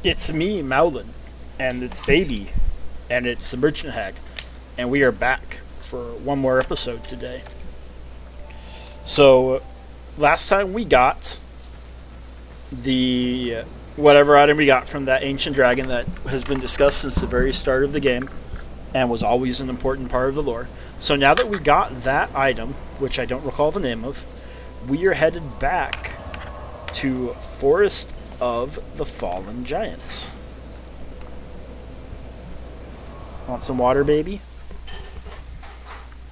It's me, Mowlin, and it's Baby, and it's the Merchant Hag, and we are back for one more episode today. So, last time we got the whatever item we got from that ancient dragon that has been discussed since the very start of the game, and was always an important part of the lore. So now that we got that item, which I don't recall the name of, we are headed back to Forest of the Fallen Giants. Want some water, baby?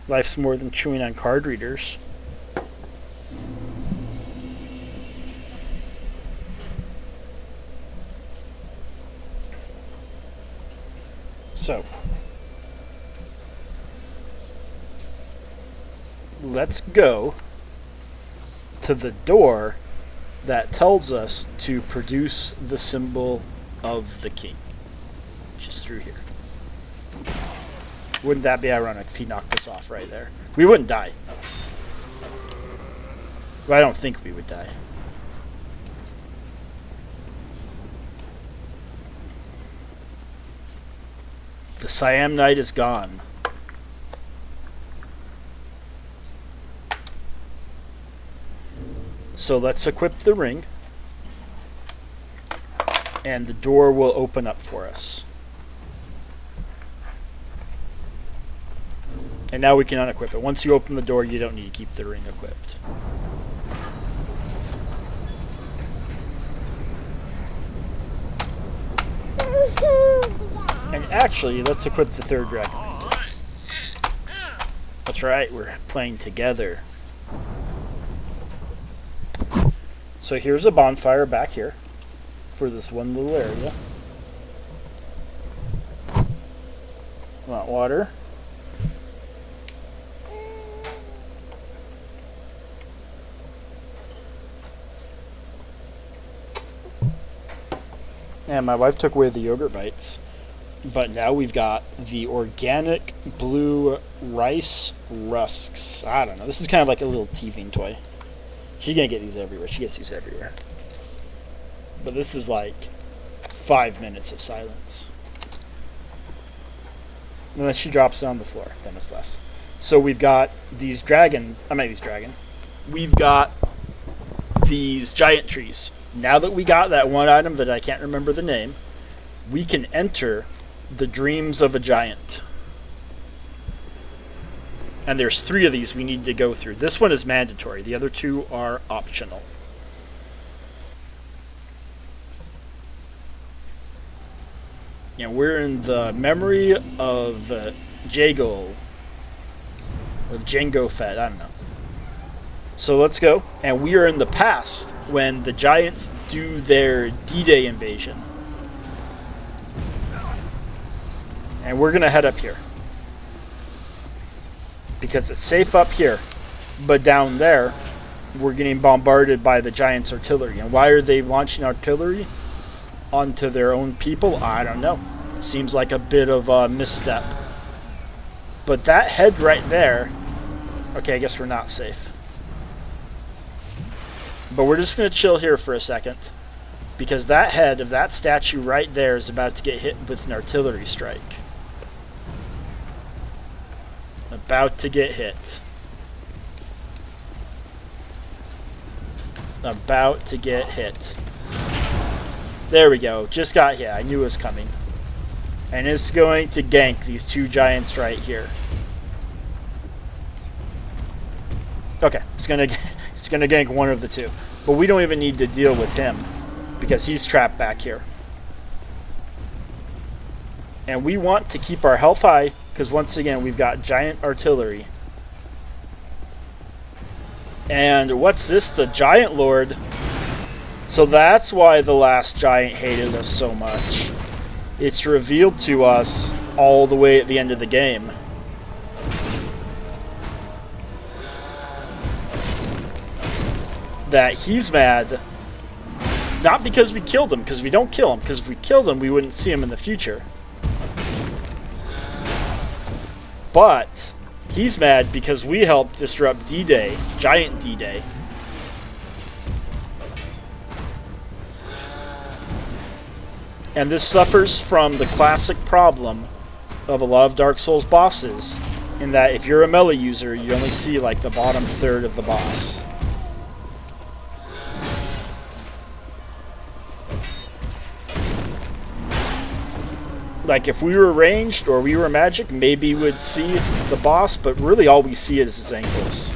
Life's more than chewing on card readers. So, let's go to the door that tells us to produce the symbol of the king, which is through here. Wouldn't that be ironic if he knocked us off right there? We wouldn't die. Well, I don't think we would die. The Siam Knight is gone. So let's equip the ring, and the door will open up for us. And now we can unequip it. Once you open the door, you don't need to keep the ring equipped. And actually, let's equip the third dragon ring too. That's right, we're playing together. So here's a bonfire back here for this one little area. Want water? And my wife took away the yogurt bites. But now we've got the organic blue rice rusks. I don't know. This is kind of like a little teething toy. She's going to get these everywhere. She gets these everywhere. But this is like 5 minutes of silence. And then she drops it on the floor. Then it's less. So we've got these We've got these giant trees. Now that we got that one item that I can't remember the name, we can enter the dreams of a giant. And there's 3 of these we need to go through. This one is mandatory. The other 2 are optional. Yeah, we're in the memory of Jago. Of Jango Fett, I don't know. So let's go. And we are in the past when the giants do their D-Day invasion. And we're going to head up here. Because it's safe up here. But down there, we're getting bombarded by the giants' artillery. And why are they launching artillery onto their own people? I don't know. Seems like a bit of a misstep. But that head right there... Okay, I guess we're not safe. But we're just going to chill here for a second. Because that head of that statue right there is about to get hit with an artillery strike. About to get hit. About to get hit. There we go. Just got hit. I knew it was coming. And it's going to gank these 2 giants right here. Okay, it's gonna gank one of the 2. But we don't even need to deal with him because he's trapped back here. And we want to keep our health high because once again we've got giant artillery. And what's this? The Giant Lord. So that's why the last giant hated us so much. It's revealed to us all the way at the end of the game. That he's mad, not because we killed him, because we don't kill him, because if we killed him, we wouldn't see him in the future. But he's mad because we helped disrupt D-Day, Giant D-Day. And this suffers from the classic problem of a lot of Dark Souls bosses, in that if you're a melee user, you only see like the bottom third of the boss. Like if we were ranged or we were magic, maybe we'd see the boss, but really all we see is his ankles.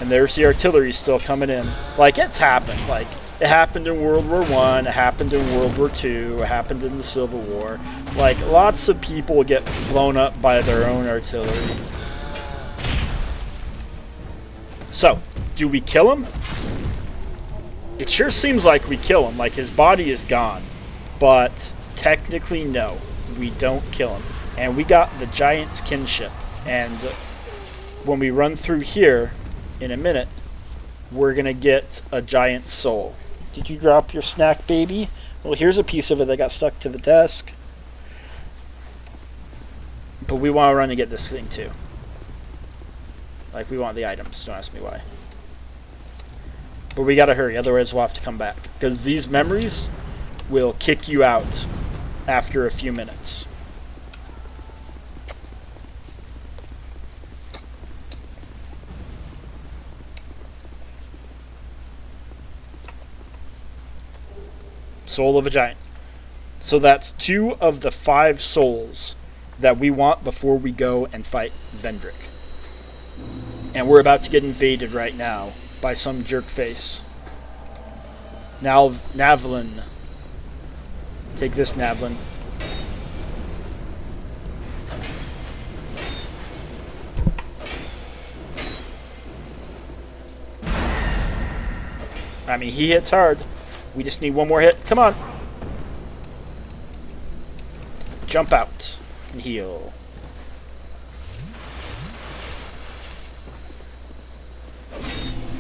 And there's the artillery still coming in. Like, it's happened. Like, it happened in World War I, it happened in World War II, it happened in the Civil War. Like, lots of people get blown up by their own artillery. So, do we kill him? It sure seems like we kill him. Like, his body is gone. But, technically, no. We don't kill him. And we got the Giant's Kinship. And when we run through here, in a minute, we're gonna get a giant soul. Did you drop your snack, baby? Well, here's a piece of it that got stuck to the desk. But we want to run and get this thing too. Like, we want the items, don't ask me why. But we gotta hurry, otherwise we'll have to come back. Because these memories will kick you out after a few minutes. Soul of a Giant. So that's 2 of the 5 souls that we want before we go and fight Vendrick. And we're about to get invaded right now by some jerk face. Now, Navlin. Take this, Navlin. I mean, he hits hard. We just need one more hit. Come on. Jump out and heal.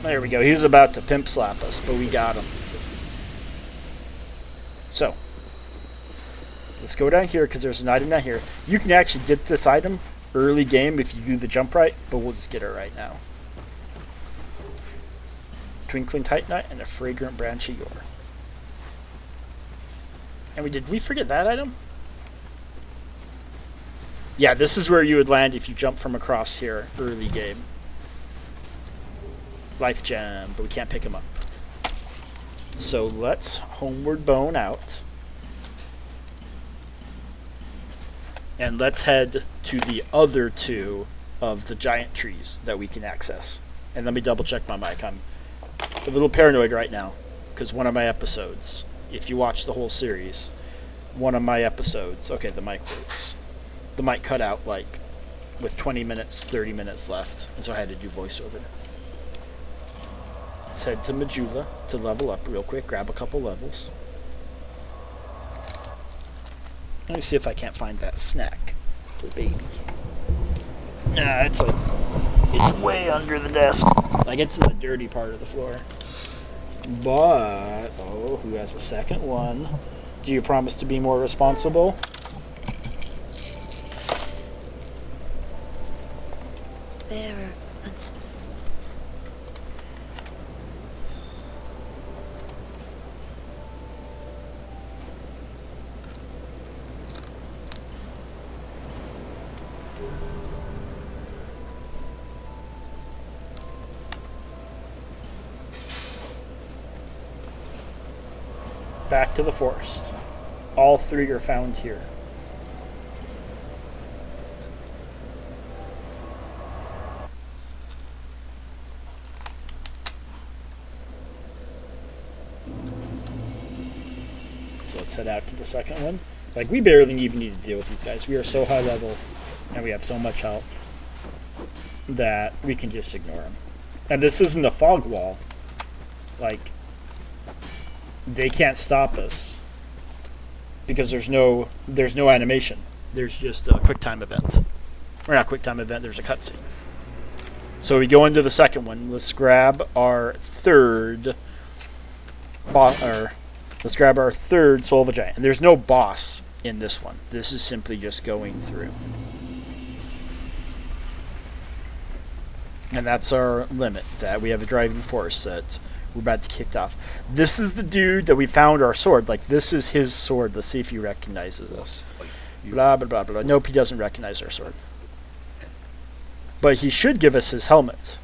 There we go. He was about to pimp slap us, but we got him. So, let's go down here because there's an item down here. You can actually get this item early game if you do the jump right, but we'll just get it right now. Twinkling Titanite and a fragrant branch of yore. And did we forget that item? Yeah, this is where you would land if you jump from across here early game. Life gem, but we can't pick him up. So let's homeward bone out. And let's head to the other 2 of the giant trees that we can access. And let me double check my mic. I'm a little paranoid right now because one of my episodes, if you watch the whole series, one of my episodes, okay, the mic works. The mic cut out like with 20 minutes, 30 minutes left, and so I had to do voiceover. Let's head to Majula to level up real quick, grab a couple levels. Let me see if I can't find that snack for baby. Nah, it's way under the desk. Like, it's in the dirty part of the floor. But, oh, who has a second one? Do you promise to be more responsible? There. Back to the forest. All 3 are found here. So let's head out to the second one. Like, we barely even need to deal with these guys. We are so high level, and we have so much health that we can just ignore them. And this isn't a fog wall. Like, they can't stop us because there's no animation. There's just a quick time event. Or not quick time event, there's a cutscene. So we go into the second one. Let's grab our third let's grab our third Soul of a Giant. And there's no boss in this one. This is simply just going through. And that's our limit, that we have a driving force that we're about to kick off. This is the dude that we found our sword. Like, this is his sword. Let's see if he recognizes us. Blah, blah, blah, blah. Nope, he doesn't recognize our sword. But he should give us his helmet.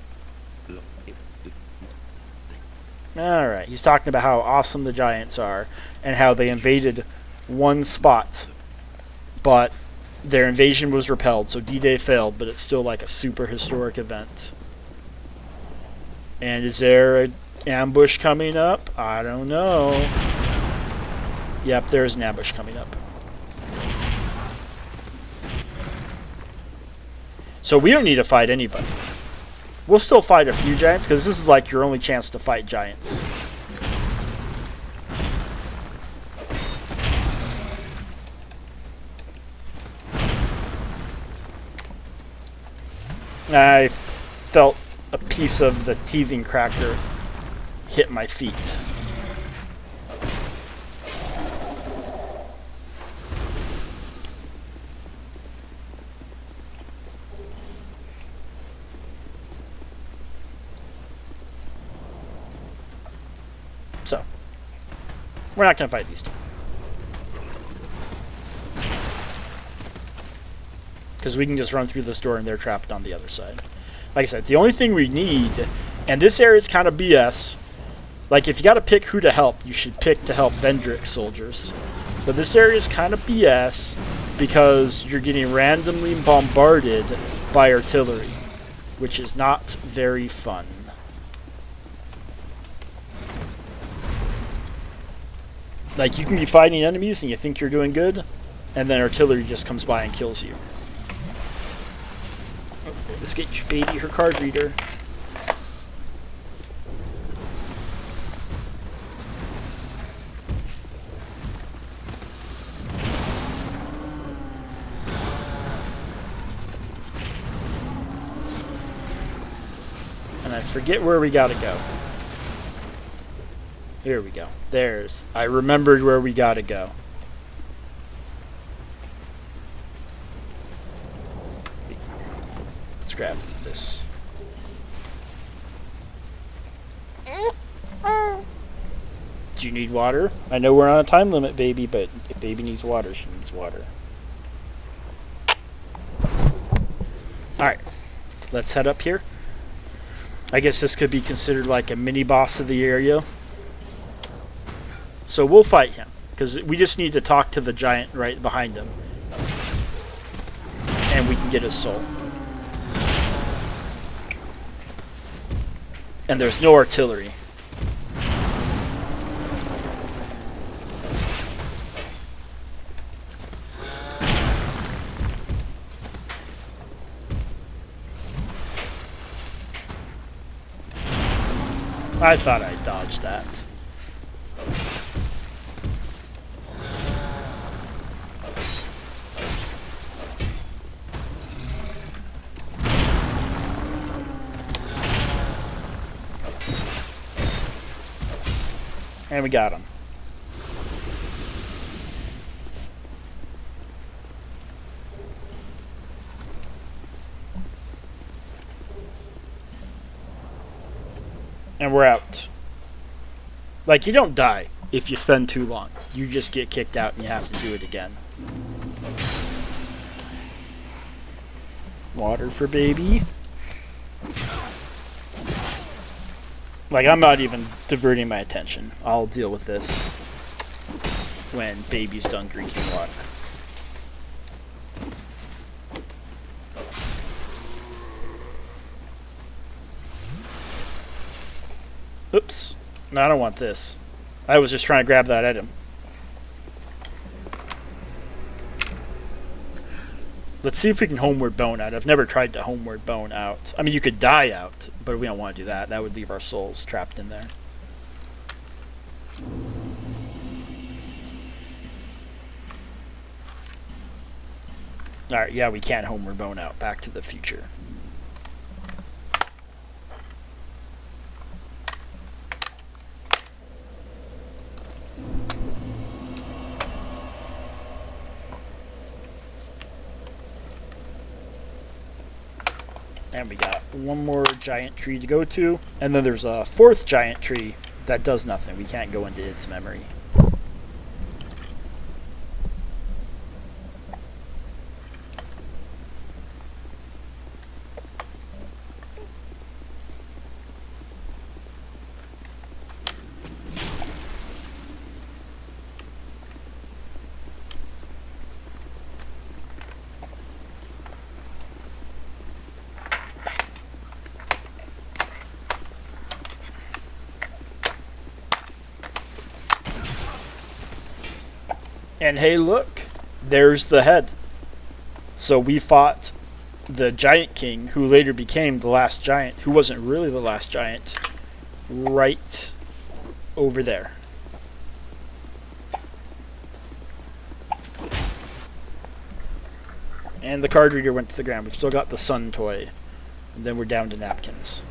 Alright, he's talking about how awesome the giants are and how they invaded one spot, but their invasion was repelled, so D-Day failed, but it's still like a super historic event. And is there an ambush coming up? I don't know. Yep, there's an ambush coming up. So we don't need to fight anybody. We'll still fight a few giants, because this is like your only chance to fight giants. I felt a piece of the teething cracker hit my feet. So, we're not going to fight these two. Because we can just run through this door and they're trapped on the other side. Like I said, the only thing we need, and this area is kind of BS, like if you got to pick who to help, you should pick to help Vendrick soldiers. But this area is kind of BS because you're getting randomly bombarded by artillery, which is not very fun. Like, you can be fighting enemies and you think you're doing good, and then artillery just comes by and kills you. Let's get your baby her card reader. And I forget where we gotta go. Here we go. I remembered where we gotta go. Let's grab this. Do you need water? I know we're on a time limit, baby, but if baby needs water, she needs water. Alright. Let's head up here. I guess this could be considered like a mini boss of the area. So we'll fight him, because we just need to talk to the giant right behind him. And we can get his soul. And there's no artillery. I thought I dodged that. And we got him. And we're out. Like, you don't die if you spend too long. You just get kicked out and you have to do it again. Water for baby. Like, I'm not even diverting my attention. I'll deal with this when baby's done drinking water. Oops. No, I don't want this. I was just trying to grab that item. Let's see if we can homeward bone out. I've never tried to homeward bone out. I mean, you could die out, but we don't want to do that. That would leave our souls trapped in there. Alright, yeah, we can homeward bone out. Back to the Future. And we got one more giant tree to go to. And then there's a fourth giant tree that does nothing. We can't go into its memory. And hey, look, there's the head. So we fought the Giant King, who later became the last giant, who wasn't really the last giant, right over there. And the card reader went to the ground. We've still got the sun toy. And then we're down to napkins.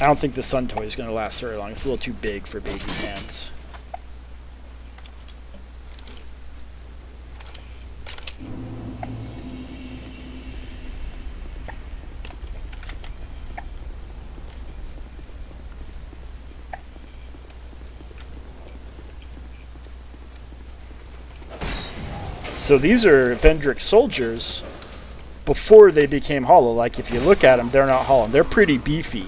I don't think the sun toy is going to last very long. It's a little too big for baby's hands. So these are Vendrick soldiers before they became hollow. Like, if you look at them, they're not hollow. They're pretty beefy.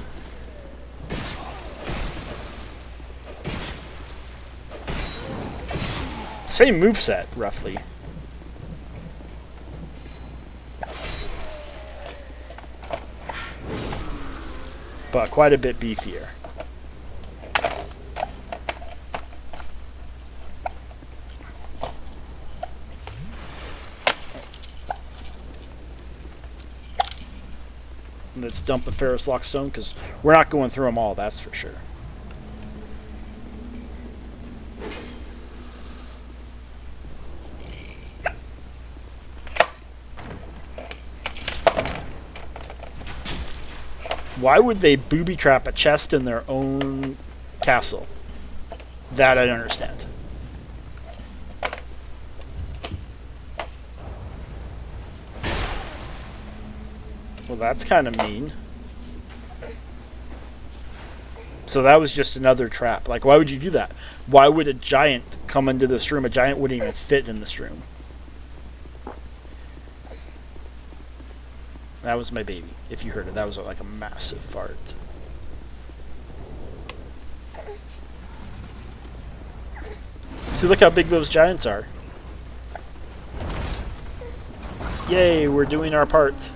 Same moveset, roughly. But quite a bit beefier. Let's dump a Ferrous Lockstone, because we're not going through them all, that's for sure. Why would they booby trap a chest in their own castle? That I don't understand. Well, that's kind of mean. So that was just another trap. Like, why would you do that? Why would a giant come into this room? A giant wouldn't even fit in this room. That was my baby. If you heard it, that was like a massive fart. See, look how big those giants are. Yay, we're doing our part.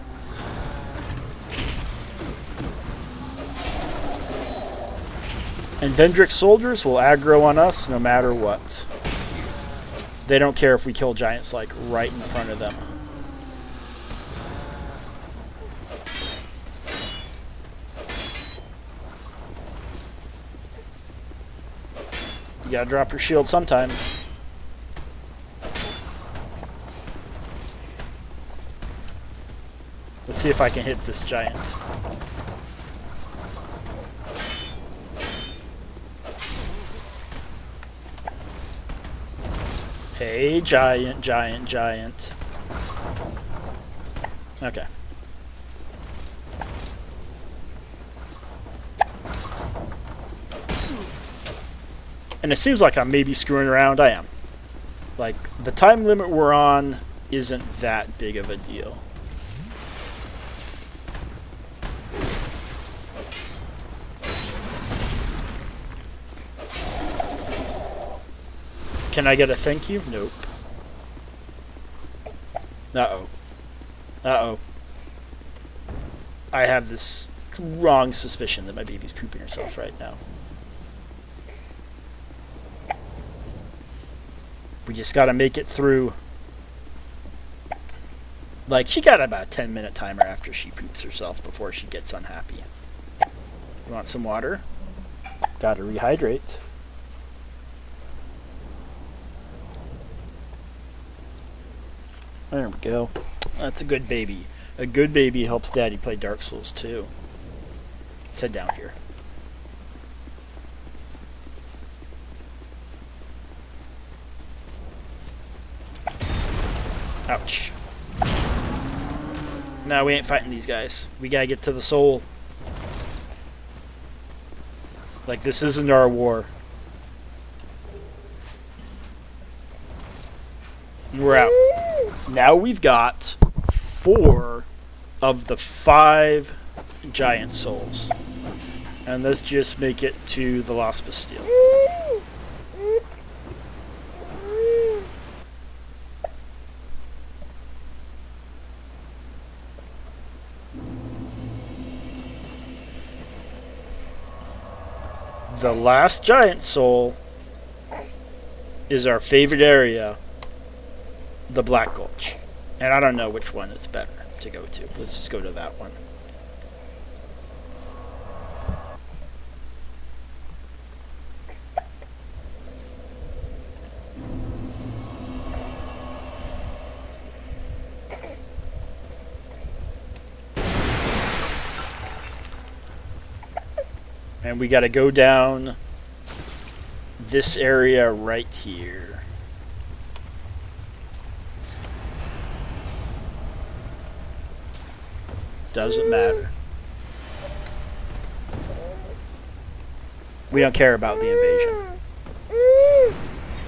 And Vendrick soldiers will aggro on us no matter what. They don't care if we kill giants, like, right in front of them. You gotta drop your shield sometime. Let's see if I can hit this giant. Hey, giant, giant, giant. Okay. And it seems like I'm maybe screwing around. I am. Like, the time limit we're on isn't that big of a deal. Can I get a thank you? Nope. Uh-oh. Uh-oh. I have this strong suspicion that my baby's pooping herself right now. We just gotta make it through. Like, she got about a 10-minute timer after she poops herself before she gets unhappy. You want some water? Gotta rehydrate. There we go. That's a good baby. A good baby helps Daddy play Dark Souls too. Let's head down here. Ouch. No, we ain't fighting these guys. We gotta get to the soul. Like, this isn't our war. We're out. Now we've got 4 of the 5 giant souls. And let's just make it to the Lost Bastille. The last giant soul is our favorite area, the Black Gulch. And I don't know which one is better to go to. Let's just go to that one. And we gotta go down this area right here. Doesn't matter. We don't care about the invasion.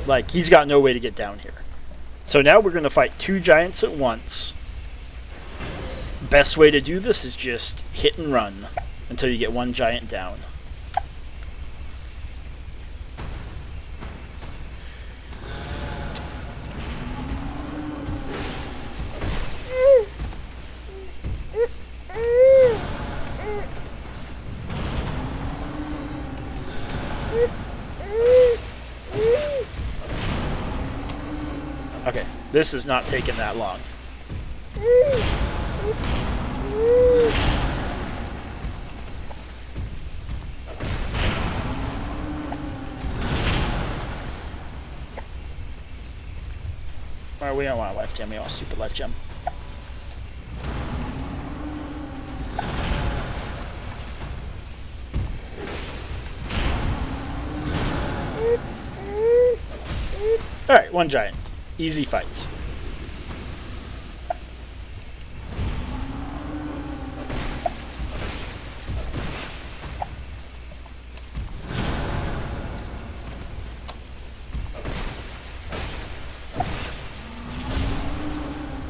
Like, he's got no way to get down here. So now we're gonna fight 2 giants at once. Best way to do this is just hit and run until you get 1 giant down. Okay, this is not taking that long. Alright, we don't want a life gem, we want a stupid life gem. Alright, 1 giant. Easy fight.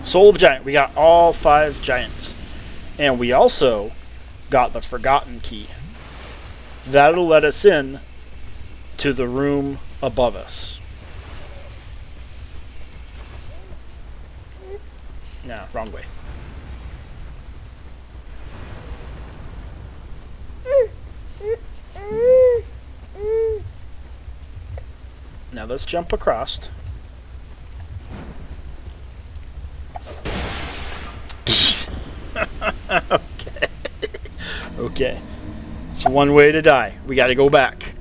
Soul of Giant. We got all 5 giants. And we also got the Forgotten Key. That'll let us in to the room above us. No, wrong way. Now let's jump across. Okay. Okay. It's one way to die. We gotta go back.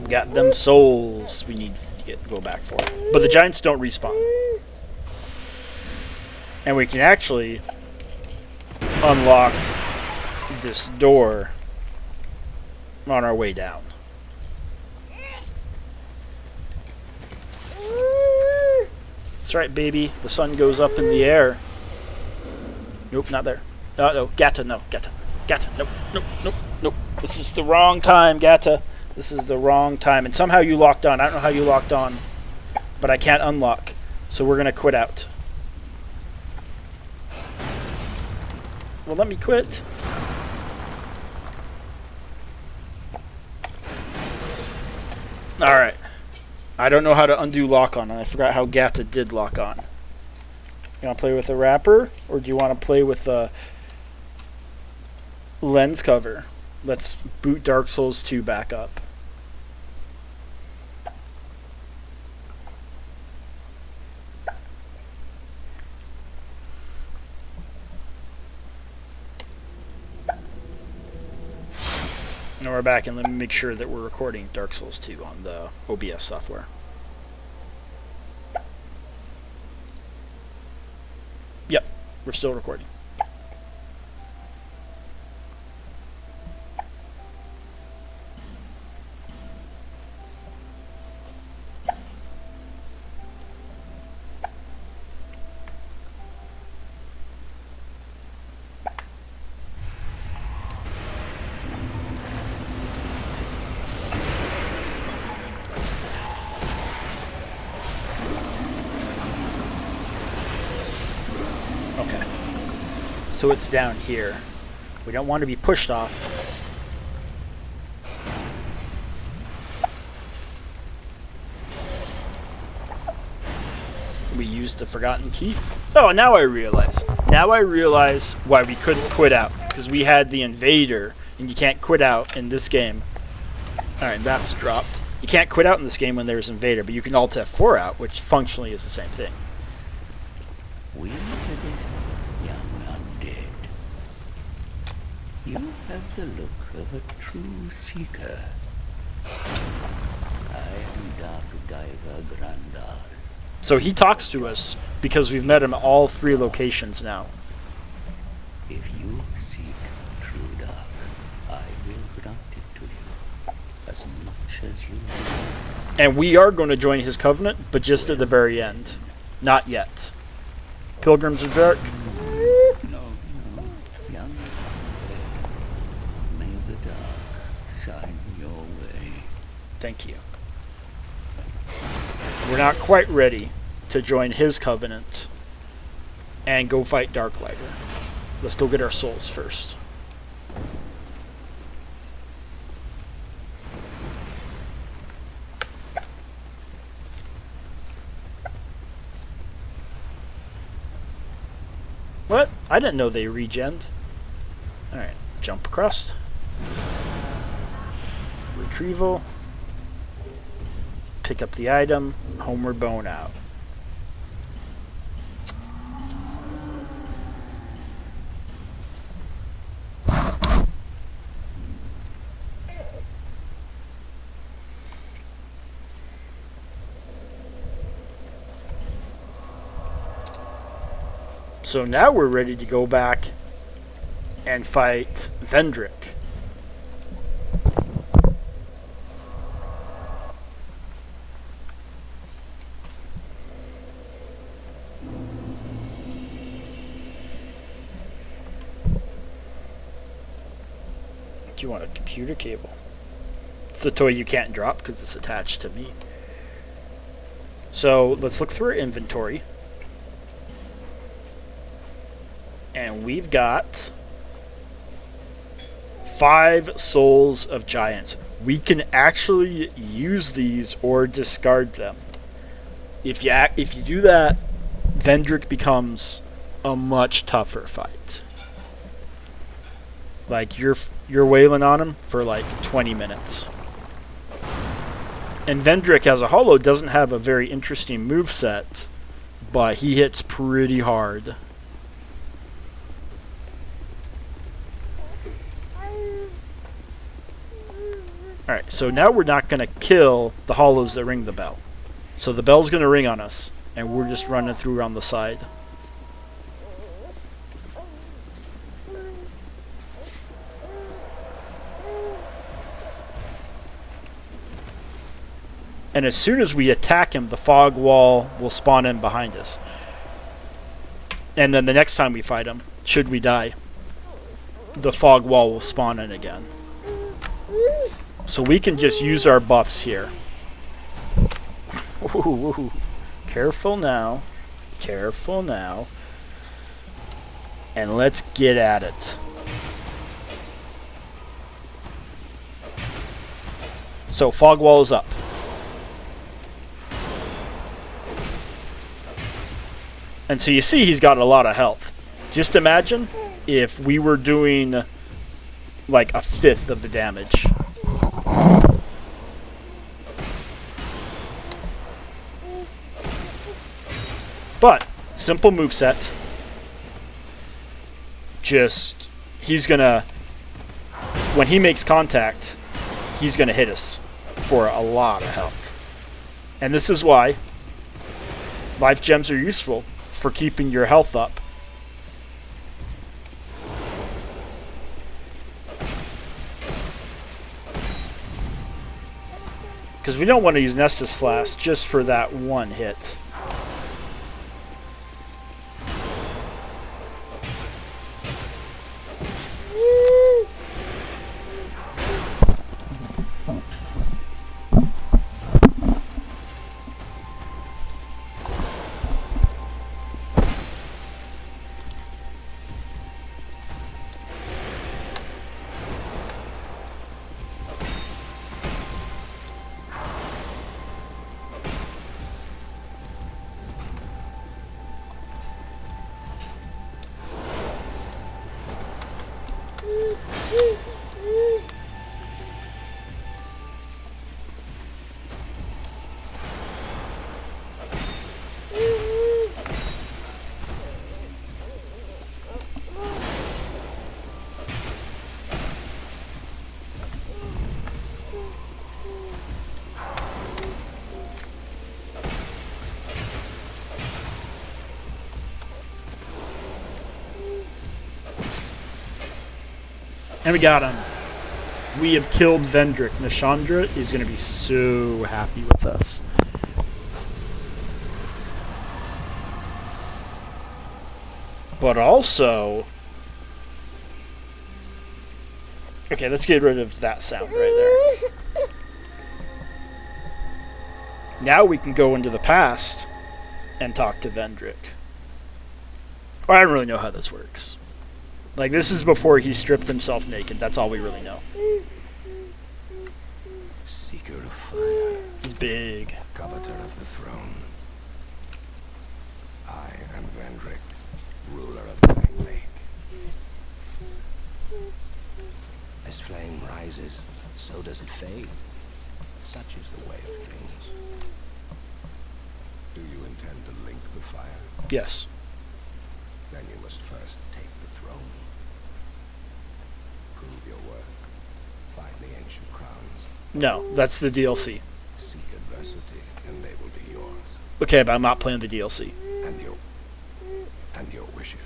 Got them souls we need to go back for. But the giants don't respawn. And we can actually unlock this door on our way down. That's right, baby. The sun goes up in the air. Nope, not there. No, Gata, no, Gata. Gata, nope, nope, nope, nope. This is the wrong time, Gata. This is the wrong time. And somehow you locked on. I don't know how you locked on. But I can't unlock. So we're going to quit out. Well, let me quit. Alright. I don't know how to undo lock on. I forgot how Gata did lock on. You want to play with a wrapper? Or do you want to play with a lens cover? Let's boot Dark Souls 2 back up. And we're back, and let me make sure that we're recording Dark Souls 2 on the OBS software. Yep, we're still recording. So it's down here. We don't want to be pushed off. We used the Forgotten Key. Oh, now I realize. Now I realize why we couldn't quit out. Because we had the Invader, and you can't quit out in this game. Alright, that's dropped. You can't quit out in this game when there's Invader, but you can Alt F4 out, which functionally is the same thing. We did it, young undead. You have the look of a true seeker. I am Dark Diver Grandal. So he talks to us because we've met him at all 3 locations now. If you seek true dark, I will grant it to you, as much as you need. And we are going to join his covenant, but just at the very end. Not yet. Pilgrims of Varric. No, young undead, may the dark shine your way. Thank you. We're not quite ready to join his covenant and go fight Darklighter. Let's go get our souls first. What? I didn't know they regened. Alright, jump across. Retrieval. Pick up the item. Homeward bone out. So now we're ready to go back and fight Vendrick. Do you want a computer cable? It's the toy you can't drop because it's attached to me. So let's look through our inventory. And we've got 5 souls of giants. We can actually use these or discard them. If you do that, Vendrick becomes a much tougher fight. Like you're wailing on him for like 20 minutes. And Vendrick as a holo doesn't have a very interesting moveset, but he hits pretty hard. Alright, so now we're not going to kill the hollows that ring the bell. So the bell's going to ring on us, and we're just running through on the side. And as soon as we attack him, the fog wall will spawn in behind us. And then the next time we fight him, should we die, the fog wall will spawn in again. So we can just use our buffs here. Ooh, careful now. Careful now. And let's get at it. So fog wall is up. And so you see he's got a lot of health. Just imagine if we were doing like 1/5 of the damage. But, simple moveset. Just, he's gonna, when he makes contact, he's gonna hit us for a lot of health. And this is why life gems are useful for keeping your health up. Because we don't want to use Nestus Flask just for that one hit. And we got him. We have killed Vendrick. Nashandra is going to be so happy with us. But also... Okay, let's get rid of that sound right there. Now we can go into the past and talk to Vendrick. Or I don't really know how this works. Like, this is before he stripped himself naked. That's all we really know. Seeker of fire, He's big. coveter of the throne. I am Vendrick, ruler of the Great Lake. As flame rises, so does it fade. Such is the way of things. Do you intend to link the fire? Yes. Then you must first take the throne. Prove your worth. Find the ancient crowns. No, that's the DLC. Seek adversity, and they will be yours. Okay, but I'm not playing the DLC. And your wishes.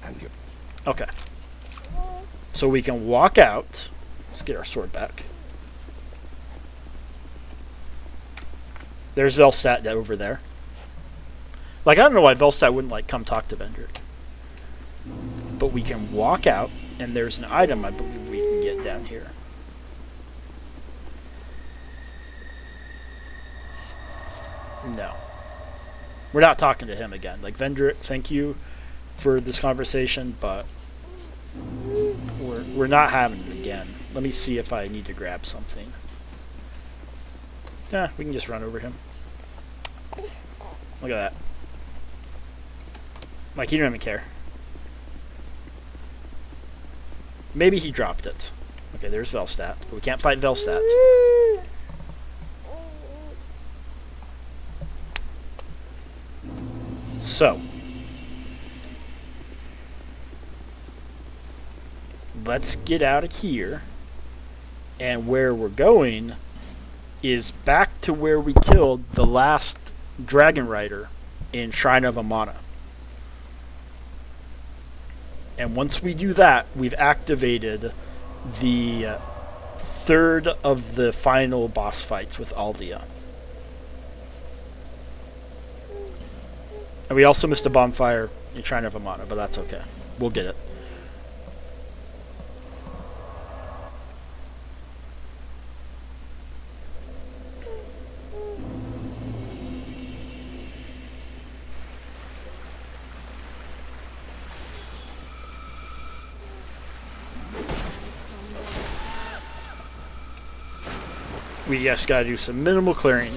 And your... Okay. So we can walk out. Let's get our sword back. There's Velstadt over there. Like, I don't know why Velstadt wouldn't, like, come talk to Vendrick. But we can walk out, and there's an item I believe we can get down here. No. We're not talking to him again. Like, Vendrick, thank you for this conversation, but we're not having it again. Let me see if I need to grab something. Yeah, we can just run over him. Look at that. Like, he didn't even care. Maybe he dropped it. Okay, there's Velstadt. But we can't fight Velstadt. So. Let's get out of here. And where we're going is back to where we killed the last Dragon Rider in Shrine of Amana. And once we do that, we've activated the third of the final boss fights with Aldia. And we also missed a bonfire in Shrine of Amana, but that's okay. We'll get it. We just gotta do some minimal clearing.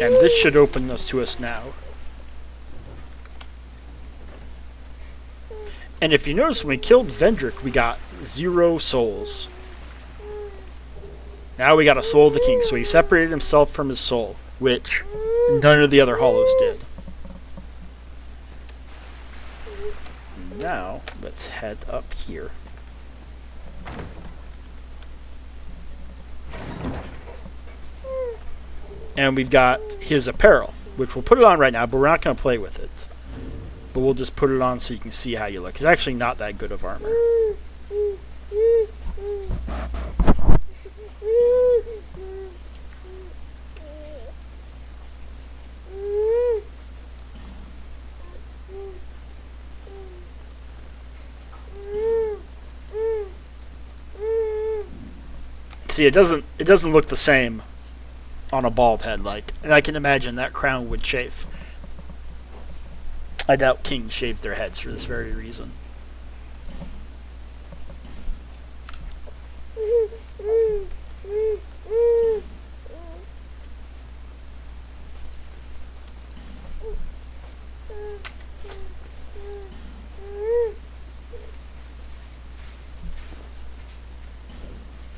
And this should open us to us now. And if you notice, when we killed Vendrick, we got 0 souls. Now we got a soul of the king. So he separated himself from his soul, which none of the other hollows did. Now, let's head up here. And we've got his apparel, which we'll put it on right now, but we're not going to play with it. But we'll just put it on so you can see how you look. It's actually not that good of armor. See, it doesn't look the same on a bald head, and I can imagine that crown would chafe. I doubt kings shave their heads for this very reason.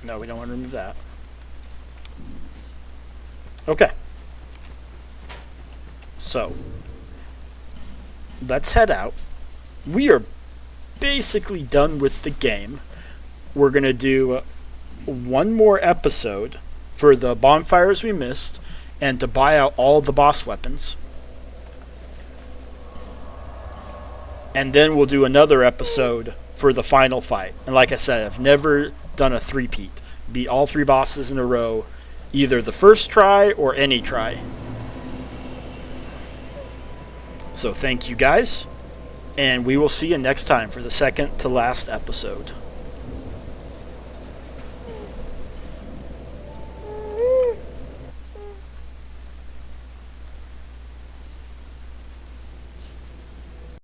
No, we don't want to remove that. Okay. So, let's head out. We are basically done with the game. We're going to do one more episode for the bonfires we missed and to buy out all the boss weapons. And then we'll do another episode for the final fight. And like I said, I've never done a three-peat. Beat all 3 bosses in a row, either the first try or any try. So thank you guys, and we will see you next time for the second to last episode.